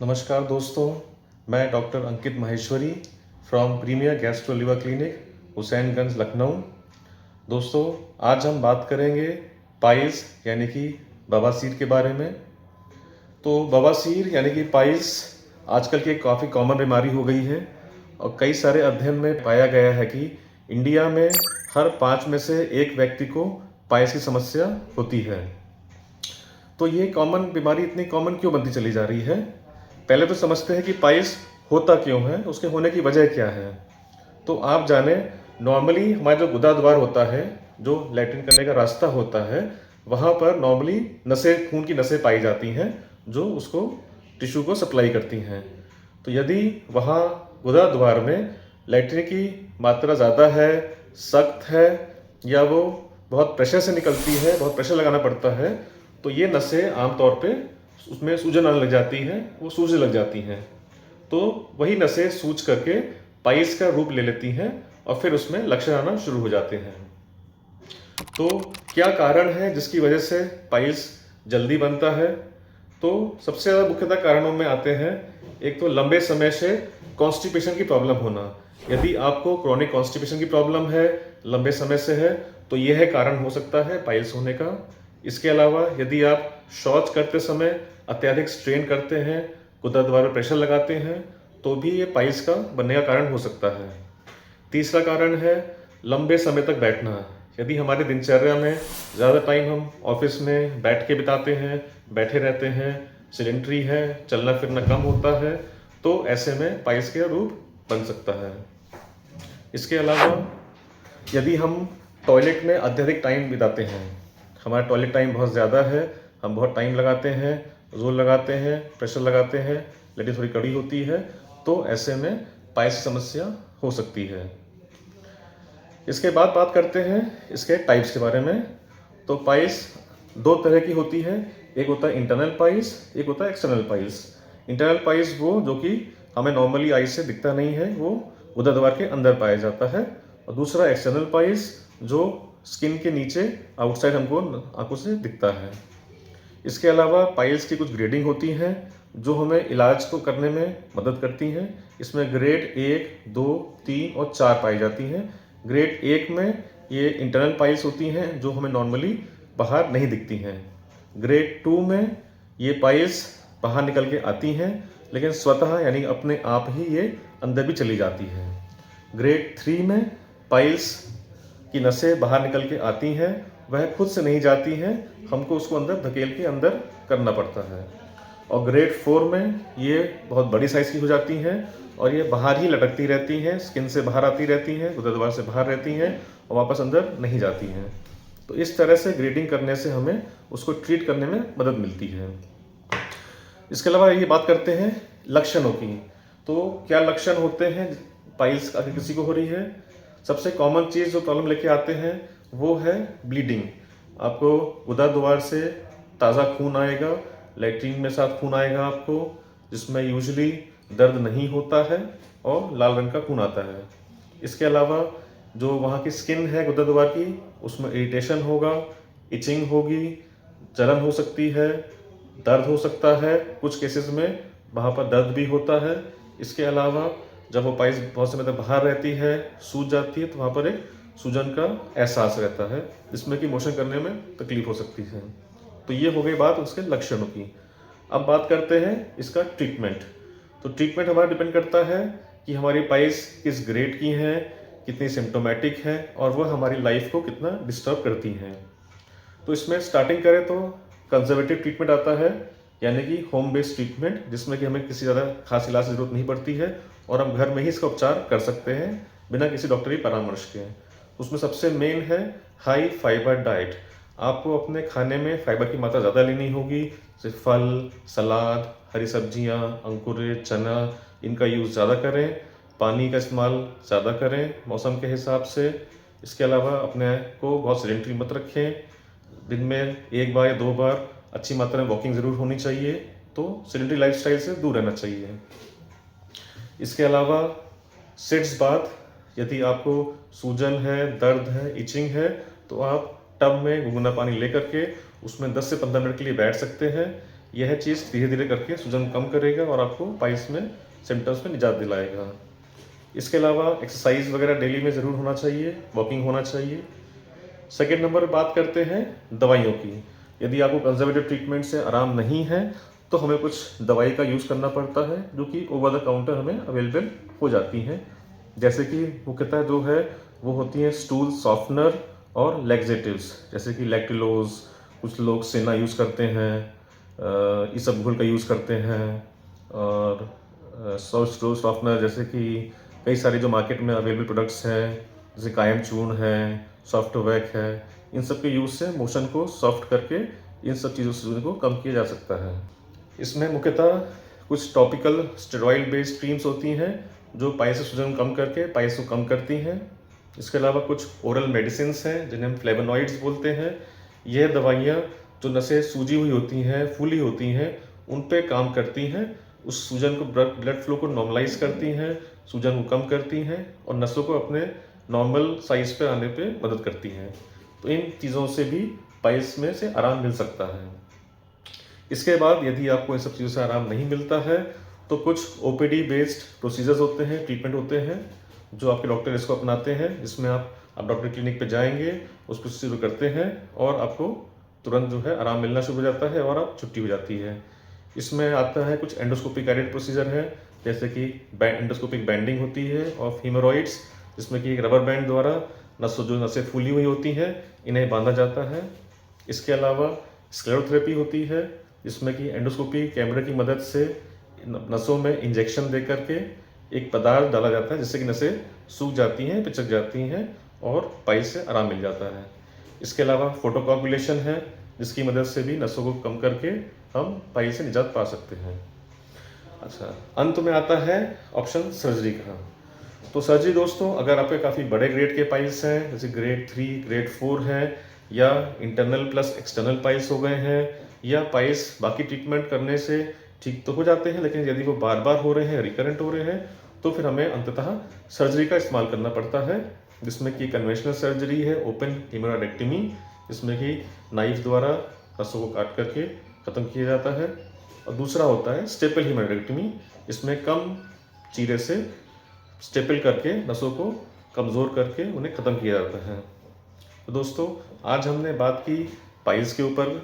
नमस्कार दोस्तों, मैं doctor Ankit Maheshwari from premier gastro liver clinic, Husainganj, Lucknow. दोस्तों, आज हम बात करेंगे पाइल्स यानी कि बवासीर के बारे में। तो बवासीर यानी कि पाइल्स आजकल की एक काफ़ी कॉमन बीमारी हो गई है और कई सारे अध्ययन में पाया गया है कि इंडिया में हर 5 में से 1 व्यक्ति को पाइल्स की समस्या होती है। तो ये कॉमन बीमारी इतनी कॉमन क्यों बनती चली जा रही है? पहले तो समझते हैं कि पाइल्स होता क्यों है, उसके होने की वजह क्या है। तो आप जाने, नॉर्मली हमारा जो गुदा द्वार होता है, जो लैट्रिन करने का रास्ता होता है, वहाँ पर नॉर्मली नसें, खून की नसें पाई जाती हैं जो उसको टिश्यू को सप्लाई करती हैं। तो यदि वहाँ गुदा द्वार में लैट्रिन की मात्रा ज़्यादा है, सख्त है या वो बहुत प्रेशर से निकलती है, बहुत प्रेशर लगाना पड़ता है, तो ये नसें आमतौर पे उसमें सूजन आने लग जाती हैं, वो सूजने लग जाती हैं। तो वही नसें सूज करके पाइल्स का रूप ले लेती हैं और फिर उसमें लक्षण आना शुरू हो जाते हैं। तो क्या कारण है जिसकी वजह से पाइल्स जल्दी बनता है? तो सबसे ज़्यादा मुख्यतः कारणों में आते हैं, एक तो लंबे समय से कॉन्स्टिपेशन की प्रॉब्लम होना। यदि आपको क्रॉनिक कॉन्स्टिपेशन की प्रॉब्लम है, लंबे समय से है, तो यह कारण हो सकता है पाइल्स होने का। इसके अलावा यदि आप शौच करते समय अत्यधिक स्ट्रेन करते हैं, गुदा द्वार पर प्रेशर लगाते हैं, तो भी ये पाइल्स का बनने का कारण हो सकता है। तीसरा कारण है लंबे समय तक बैठना। यदि हमारी दिनचर्या में ज़्यादा टाइम हम ऑफिस में बैठ के बिताते हैं, बैठे रहते हैं, सेडेंटरी है, चलना फिरना कम होता है, तो ऐसे में पाइल्स का रूप बन सकता है। इसके अलावा यदि हम टॉयलेट में अत्यधिक टाइम बिताते हैं, हमारा टॉयलेट टाइम बहुत ज़्यादा है, हम बहुत टाइम लगाते हैं, जोर लगाते हैं, प्रेशर लगाते हैं, लैट्रिन थोड़ी कड़ी होती है, तो ऐसे में पाइल्स की समस्या हो सकती है। इसके बाद बात करते हैं इसके टाइप्स के बारे में। तो पाइल्स 2 तरह की होती है, एक होता है इंटरनल पाइल्स, एक होता है एक्सटर्नल पाइल्स। इंटरनल पाइल्स वो जो कि हमें नॉर्मली आई से दिखता नहीं है, वो गुदा द्वार के अंदर पाया जाता है। और दूसरा एक्सटर्नल पाइल्स जो स्किन के नीचे आउटसाइड हमको आंखों से दिखता है। इसके अलावा पाइल्स की कुछ ग्रेडिंग होती हैं जो हमें इलाज को करने में मदद करती हैं। इसमें ग्रेड 1, 2, 3 और 4 पाई जाती हैं। ग्रेड 1 में ये इंटरनल पाइल्स होती हैं जो हमें नॉर्मली बाहर नहीं दिखती हैं। ग्रेड 2 में ये पाइल्स बाहर निकल के आती हैं, लेकिन स्वतः यानी अपने आप ही ये अंदर भी चली जाती हैं। ग्रेड 3 में पाइल्स की नसें बाहर निकल के आती हैं, वह खुद से नहीं जाती हैं, हमको उसको अंदर धकेल के अंदर करना पड़ता है। और ग्रेड 4 में ये बहुत बड़ी साइज़ की हो जाती हैं और ये बाहर ही लटकती रहती हैं, स्किन से बाहर आती रहती हैं, गुदा द्वार से बाहर रहती हैं और वापस अंदर नहीं जाती हैं। तो इस तरह से ग्रेडिंग करने से हमें उसको ट्रीट करने में मदद मिलती है। इसके अलावा ये बात करते हैं लक्षणों की। तो क्या लक्षण होते हैं पाइल्स अगर किसी को हो रही है? सबसे कॉमन चीज़ जो प्रॉब्लम लेके आते हैं वो है ब्लीडिंग। आपको गुदा द्वार से ताज़ा खून आएगा, लैट्रिन में साथ खून आएगा आपको, जिसमें यूजुअली दर्द नहीं होता है और लाल रंग का खून आता है। इसके अलावा जो वहाँ की स्किन है गुदा द्वार की, उसमें इरिटेशन होगा, इचिंग होगी, जलन हो सकती है, दर्द हो सकता है, कुछ केसेस में वहाँ पर दर्द भी होता है। इसके अलावा जब वो पाइल्स बहुत समय तक बाहर रहती है, सूज जाती है, तो वहाँ पर एक सूजन का एहसास रहता है, जिसमें कि मोशन करने में तकलीफ हो सकती है। तो ये हो गई बात उसके लक्षणों की। अब बात करते हैं इसका ट्रीटमेंट। तो ट्रीटमेंट हमारा डिपेंड करता है कि हमारी पाइल्स किस ग्रेड की हैं, कितनी सिम्टोमेटिक है और वह हमारी लाइफ को कितना डिस्टर्ब करती हैं। तो इसमें स्टार्टिंग करें तो कंजर्वेटिव ट्रीटमेंट आता है, यानी कि होम बेस्ड ट्रीटमेंट, जिसमें कि हमें किसी ज़्यादा खास इलाज की जरूरत नहीं पड़ती है और हम घर में ही इसका उपचार कर सकते हैं बिना किसी डॉक्टरी परामर्श के। उसमें सबसे मेन है हाई फाइबर डाइट। आपको अपने खाने में फाइबर की मात्रा ज़्यादा लेनी होगी, जैसे फल, सलाद, हरी सब्जियां, अंकुरित चना, इनका यूज़ ज़्यादा करें। पानी का इस्तेमाल ज़्यादा करें मौसम के हिसाब से। इसके अलावा अपने को बहुत सेडेंटरी मत रखें, दिन में 1 बार या 2 बार अच्छी मात्रा में वॉकिंग ज़रूर होनी चाहिए। तो सेडेंटरी लाइफस्टाइल से दूर रहना चाहिए। इसके अलावा सिट्स बाथ, यदि आपको सूजन है, दर्द है, इचिंग है, तो आप टब में गुनगुना पानी लेकर के उसमें 10 से 15 मिनट के लिए बैठ सकते हैं। यह चीज़ धीरे धीरे करके सूजन कम करेगा और आपको पाइल्स में सिम्टम्स में निजात दिलाएगा। इसके अलावा एक्सरसाइज वगैरह डेली में ज़रूर होना चाहिए, वॉकिंग होना चाहिए। सेकेंड नंबर बात करते हैं दवाइयों की। यदि आपको कंजर्वेटिव ट्रीटमेंट से आराम नहीं है तो हमें कुछ दवाई का यूज़ करना पड़ता है जो कि ओवर द काउंटर हमें अवेलेबल हो जाती हैं। जैसे कि मुख्यतः जो है वो होती हैं स्टूल सॉफ्टनर और लैक्सेटिव्स, जैसे कि लैक्टिलोज, कुछ लोग सेना यूज़ करते हैं, इसबगोल का यूज़ करते हैं, और स्टूल सॉफ्टनर जैसे कि कई सारे जो मार्केट में अवेलेबल प्रोडक्ट्स हैं जैसे कायम चूर्ण है, सॉफ्टवैक है, इन सब के यूज़ से मोशन को सॉफ्ट करके इन सब चीज़ों से को कम किया जा सकता है। इसमें मुख्यतः कुछ टॉपिकल स्टेरॉइड बेस्ड क्रीम्स होती हैं जो पाइल्स से सूजन कम करके पाइल्स को कम करती हैं। इसके अलावा कुछ ओरल मेडिसिन्स हैं जिन्हें हम फ्लेवोनॉइड्स बोलते हैं। यह दवाइयाँ जो नसें सूजी हुई होती हैं, फूली होती हैं, उन पे काम करती हैं, उस सूजन को ब्लड फ्लो को नॉर्मलाइज करती हैं, सूजन को कम करती हैं और नसों को अपने नॉर्मल साइज पे आने पे मदद करती हैं। तो इन चीज़ों से भी पाइल्स में से आराम मिल सकता है। इसके बाद यदि आपको इन सब चीज़ों से आराम नहीं मिलता है तो कुछ ओपीडी बेस्ड प्रोसीजर्स होते हैं, ट्रीटमेंट होते हैं जो आपके डॉक्टर इसको अपनाते हैं, जिसमें आप डॉक्टर क्लिनिक पे जाएंगे, उस प्रोसीजर को करते हैं और आपको तुरंत जो है आराम मिलना शुरू हो जाता है और आप छुट्टी हो जाती है। इसमें आता है कुछ एंडोस्कोपिक गाइडेड प्रोसीजर है, जैसे कि एंडोस्कोपिक बैंडिंग होती है ऑफ हीमोरॉइड्स, जिसमें कि एक रबर बैंड द्वारा नसें फूली हुई होती हैं इन्हें बांधा जाता है। इसके अलावा स्क्लेरोथेरेपी होती है जिसमें कि एंडोस्कोपी कैमरे की मदद से नसों में इंजेक्शन दे करके एक पदार्थ डाला जाता है जिससे कि नसें सूख जाती हैं, पिचक जाती हैं और पाइल्स से आराम मिल जाता है। इसके अलावा फोटोकोगुलेशन है जिसकी मदद से भी नसों को कम करके हम पाइल्स से निजात पा सकते हैं। अच्छा, अंत में आता है ऑप्शन सर्जरी का। तो सर्जरी दोस्तों, अगर आपके काफ़ी बड़े ग्रेड के पाइल्स हैं जैसे ग्रेड 3, ग्रेड 4 हैं, या इंटरनल प्लस एक्सटर्नल पाइल्स हो गए हैं, या पाइल्स बाकी ट्रीटमेंट करने से ठीक तो हो जाते हैं लेकिन यदि वो बार बार हो रहे हैं, रिकरेंट हो रहे हैं, तो फिर हमें अंततः सर्जरी का इस्तेमाल करना पड़ता है, जिसमें कि कन्वेंशनल सर्जरी है ओपन हीमोरेक्टमी, जिसमें कि नाइफ द्वारा नसों को काट करके ख़त्म किया जाता है, और दूसरा होता है स्टेपल हीमोरेक्टमी, इसमें कम चीरे से स्टेपल करके नसों को कमज़ोर करके उन्हें ख़त्म किया जाता है। तो दोस्तों, आज हमने बात की पाइल्स के ऊपर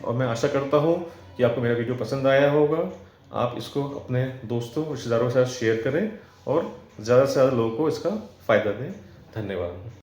और मैं आशा करता हूँ कि आपको मेरा वीडियो पसंद आया होगा। आप इसको अपने दोस्तों, रिश्तेदारों के साथ शेयर करें और ज़्यादा से ज़्यादा लोगों को इसका फ़ायदा दें। धन्यवाद।